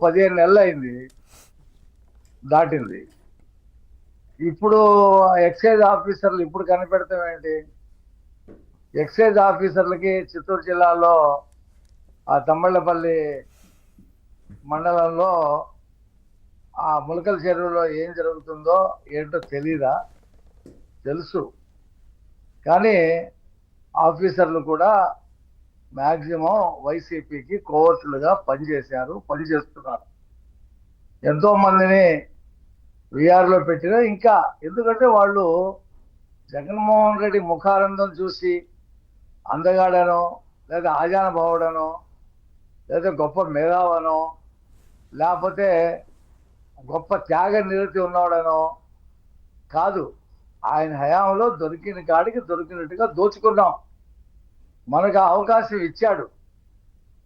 15 నెలలు అయింది, దాటింది. ఇప్పుడు ఎక్సైజ్ ఆఫీసర్లు ఇప్పుడు కనిపెడతాం ఏంటి? ఎక్సైజ్ ఆఫీసర్లకి చిత్తూరు జిల్లాలో ఆ తమ్మళ్ళపల్లి మండలంలో ఆ ములకల చెరువులో ఏం జరుగుతుందో ఏంటో తెలీదా? తెలుసు. కానీ ఆఫీసర్లు కూడా మ్యాక్సిమం వైసీపీకి కోవర్టులుగా పనిచేస్తున్నారు. ఎంతో మందిని విఆర్లో పెట్టినా ఇంకా, ఎందుకంటే వాళ్ళు జగన్మోహన్ రెడ్డి ముఖానందం చూసి అందగాడనో, లేదా ఆజాన భావుడనో, లేదా గొప్ప మేధావనో, లేకపోతే గొప్ప త్యాగ నిరతి ఉన్నవాడనో కాదు. ఆయన హయాంలో దొరికిన కాడికి దొరికినట్టుగా దోచుకున్నాం. మనకు అవకాశం ఇచ్చాడు,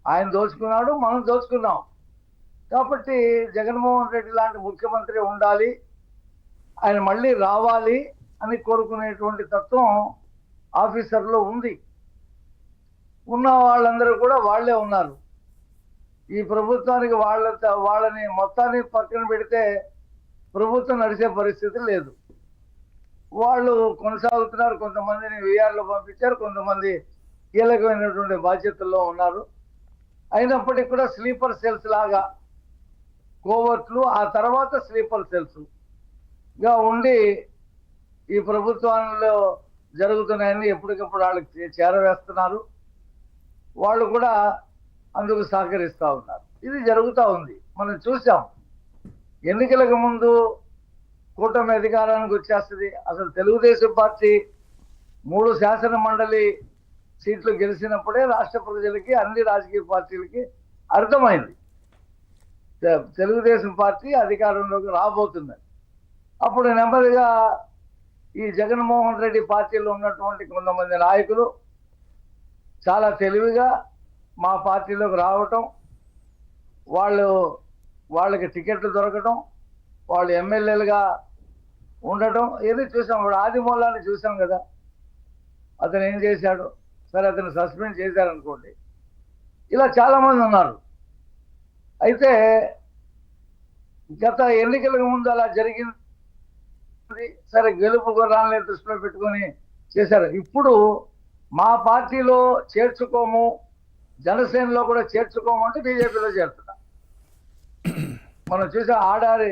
ఆయన దోచుకున్నాడు, మనం దోచుకున్నాం. కాబట్టి జగన్మోహన్ రెడ్డి లాంటి ముఖ్యమంత్రి ఉండాలి, ఆయన మళ్ళీ రావాలి అని కోరుకునేటువంటి తత్వం ఆఫీసర్లో ఉంది. ఉన్న వాళ్ళందరూ కూడా వాళ్లే ఉన్నారు. ఈ ప్రభుత్వానికి వాళ్ళని మొత్తాన్ని పక్కన పెడితే ప్రభుత్వం నడిచే పరిస్థితి లేదు. వాళ్ళు కొనసాగుతున్నారు. కొంతమందిని విఆర్లో పంపించారు, కొంతమంది కీలకమైనటువంటి బాధ్యతల్లో ఉన్నారు. అయినప్పటికీ కూడా స్లీపర్ సెల్స్ లాగా కోవర్ట్లు, ఆ తర్వాత స్లీపర్ సెల్స్ గా ఉండి ఈ ప్రభుత్వంలో జరుగుతున్నాయని ఎప్పటికప్పుడు వాళ్ళకి చేరవేస్తున్నారు. వాళ్ళు కూడా అందుకు సహకరిస్తూ ఉన్నారు. ఇది జరుగుతూ ఉంది. మనం చూసాం. ఎన్నికలకు ముందు కూటమి అధికారానికి వచ్చేస్తుంది. అసలు తెలుగుదేశం పార్టీ 3 శాసన మండలి సీట్లు గెలిచినప్పుడే రాష్ట్ర ప్రజలకి, అన్ని రాజకీయ పార్టీలకి అర్థమైంది తెలుగుదేశం పార్టీ అధికారంలోకి రాబోతుందని. అప్పుడు నెమ్మదిగా ఈ జగన్మోహన్ రెడ్డి పార్టీలో ఉన్నటువంటి కొంతమంది నాయకులు చాలా తెలివిగా మా పార్టీలోకి రావటం, వాళ్ళకి టికెట్లు దొరకటం, వాళ్ళు ఎమ్మెల్యేలుగా ఉండటం ఏది చూసాం. ఇప్పుడు ఆదిమూలాన్ని చూసాం కదా, అతను ఏం చేశాడు? సరే, అతను సస్పెండ్ చేశారనుకోండి. ఇలా చాలామంది ఉన్నారు. అయితే గత ఎన్నికలకు ముందు అలా జరిగింది. సరే, గెలుపు గుర్రాలని దృష్టిలో పెట్టుకొని చేశారు. ఇప్పుడు మా పార్టీలో చేర్చుకోము, జనసేనలో కూడా చేర్చుకోము అంటే బీజేపీలో చేరుతున్నా. మనం చూసా ఆడారి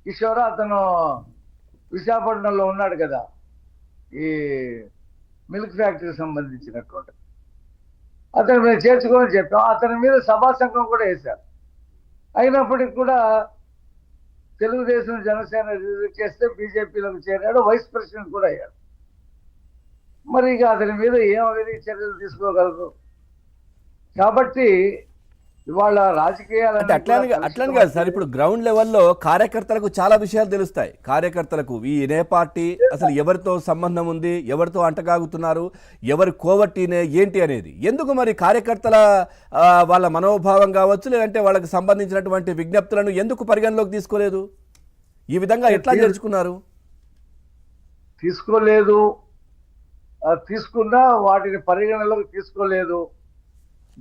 కిషోర్, అతను విశాఖపట్నంలో ఉన్నాడు కదా, ఈ మిల్క్ ఫ్యాక్టరీకి సంబంధించినటువంటి. అతను మేము చేర్చుకోమని చెప్పాం. అతని మీద సభా సంఘం కూడా వేశారు. అయినప్పటికీ కూడా తెలుగుదేశం జనసేన రిజెక్ట్ చేస్తే బీజేపీలోకి చేరాడు, వైస్ ప్రెసిడెంట్ కూడా అయ్యాడు. మరి ఇక అతని మీద ఏమీ చర్యలు తీసుకోగలరు? కాబట్టి ఇవాళ రాజకీయాలు అట్లని కాదు సార్. ఇప్పుడు గ్రౌండ్ లెవెల్లో కార్యకర్తలకు చాలా విషయాలు తెలుస్తాయి. కార్యకర్తలకు ఈ ఇనే పార్టీ అసలు ఎవరితో సంబంధం ఉంది, ఎవరితో అంటగాగుతున్నారు, ఎవరి కోవట్టినే ఏంటి అనేది. ఎందుకు మరి కార్యకర్తల వాళ్ళ మనోభావం కావచ్చు, లేదంటే వాళ్ళకి సంబంధించినటువంటి విజ్ఞప్తులను ఎందుకు పరిగణలోకి తీసుకోలేదు? ఈ విధంగా ఎట్లా చేర్చుకున్నారు? తీసుకోలేదు. తీసుకున్నా వాటిని పరిగణలోకి తీసుకోలేదు.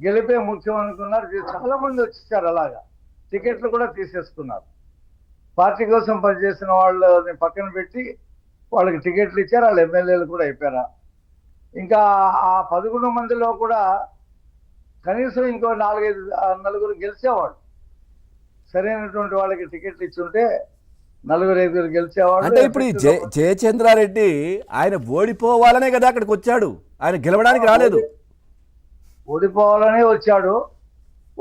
గెలిపే ముఖ్యం అనుకున్నారు. చాలా మంది వచ్చేసారు. అలాగా టికెట్లు కూడా తీసేసుకున్నారు. పార్టీ కోసం పనిచేసిన వాళ్ళని పక్కన పెట్టి వాళ్ళకి టికెట్లు ఇచ్చారు. వాళ్ళు ఎమ్మెల్యేలు కూడా అయిపోయారా? ఇంకా ఆ 11 మందిలో కూడా కనీసం ఇంకో 4-5 నలుగురు గెలిచేవాడు. సరైనటువంటి వాళ్ళకి టికెట్లు ఇచ్చుంటే 4-5 గెలిచేవాడు. అంటే ఇప్పుడు జయచంద్రారెడ్డి ఆయన ఓడిపోవాలనే కదా అక్కడికి వచ్చాడు, ఆయన గెలవడానికి రాలేదు. ఓడిపోవాలనే వచ్చాడు,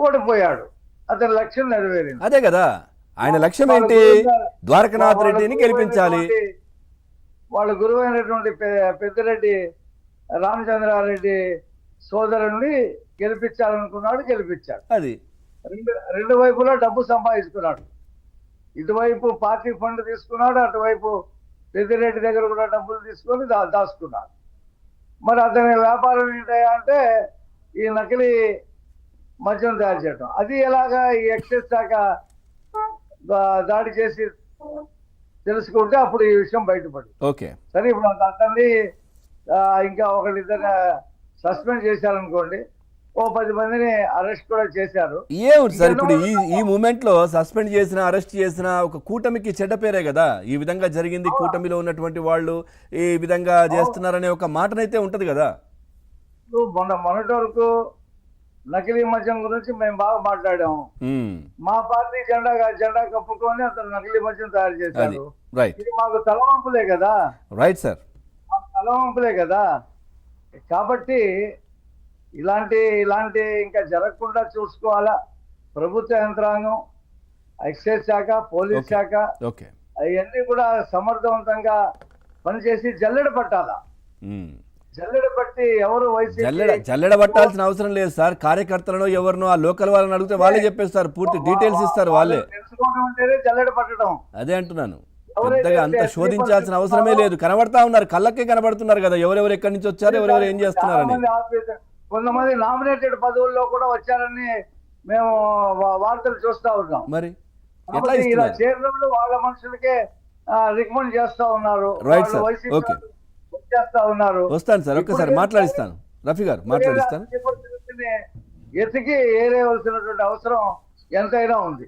ఓడిపోయాడు. అతని లక్ష్యం నెరవేరింది. అదే కదా ఆయన లక్ష్యం ఏంటి? ద్వారకనాథ్ రెడ్డిని గెలిపించాలి. వాళ్ళ గురువైనటువంటి పెద్దిరెడ్డి రామచంద్రారెడ్డి సోదరుణ్ణి గెలిపించాలనుకున్నాడు, గెలిపించాడు. అది రెండు వైపులా డబ్బు సంపాదించుకున్నాడు. ఇటువైపు పార్టీ ఫండ్ తీసుకున్నాడు, అటువైపు పెద్దిరెడ్డి దగ్గర కూడా డబ్బులు తీసుకొని దాచుకున్నాడు. మరి అతని వ్యాపారం ఏంటయ్యా అంటే ఈ నకిలీ మద్యం తయారు చేయడం. అది ఎలాగా ఈ ఎక్సైజ్ శాఖ దాడి చేసి తెలుసుకుంటే అప్పుడు ఈ విషయం బయటపడి. ఓకే, సరే, ఇప్పుడు అతన్ని ఇంకా ఒకళ్ళిద్దరు సస్పెండ్ చేశారనుకోండి, ఓ 10 మందిని అరెస్ట్ కూడా చేశారు. ఏమిటి సార్ ఇప్పుడు ఈ మూమెంట్ లో సస్పెండ్ చేసిన అరెస్ట్ చేసిన ఒక కూటమికి చెడ్డ పేరే కదా. ఈ విధంగా జరిగింది, కూటమిలో ఉన్నటువంటి వాళ్ళు ఈ విధంగా చేస్తున్నారనే ఒక మాటనైతే ఉంటది కదా. మొన్నటి వరకు నకిలీ మద్యం గురించి మేము బాగా మాట్లాడాము. ఉమ్, మా పార్టీ జెండా కప్పుకొని అతను నకిలీ మద్యం తయారు అది చేశారు. రైట్ ఇది మాకు తలవంపులే కదా, రైట్ సార్. మాకు తలవంపులే కదా. కాబట్టి ఇలాంటి ఇంకా జరగకుండా చూసుకోవాలా ప్రభుత్వ యంత్రాంగం, ఎక్సైజ్ శాఖ, పోలీస్ Okay. శాఖ ఓకే. అవన్నీ కూడా సమర్థవంతంగా పనిచేసి జల్లెడ పట్టాలా. ఉమ్. జల్లెడ పట్టి ఎవరు జల్లెడ పట్టాల్సిన అవసరం లేదు సార్. కార్యకర్తలను ఎవరినో ఆ లోకల్ వాళ్ళని అడిగితే వాళ్ళే చెప్పేస్తారు, పూర్తి డీటెయిల్స్ ఇస్తారు వాళ్ళే. తెలుసుకోవడం అంటేనే జల్లెడ పట్టడం. అదే అంటున్నాను, పెద్దగా అంత శోధించాల్సిన అవసరమే లేదు. కనబడతా ఉన్నారు, కళ్ళకే కనబడుతున్నారు కదా ఎవరెవరు ఎక్కడి నుంచి వచ్చారు, ఎవరెవరు ఏం చేస్తున్నారని. కొంతమంది నామినేటెడ్ పదవుల్లో కూడా వచ్చారని మేము వార్తలు చూస్తా ఉన్నాం. మరి ఎట్లా కాబట్టి ఇలా ఇస్తున్నారు? చేరినప్పుడు వాళ్ళ మనుషులకే రికమెండ్ చేస్తా ఉన్నారు. Right sir. వాళ్ళు వైసీపీ ఓకే. వచ్చేస్తా ఉన్నారు. వస్తాను సార్, ఒక్కసారి మాట్లాడిస్తాను. రఫీ గారు మాట్లాడిస్తాను. ఎతికి ఏరేవలసినటువంటి అవసరం ఎంతైనా ఉంది.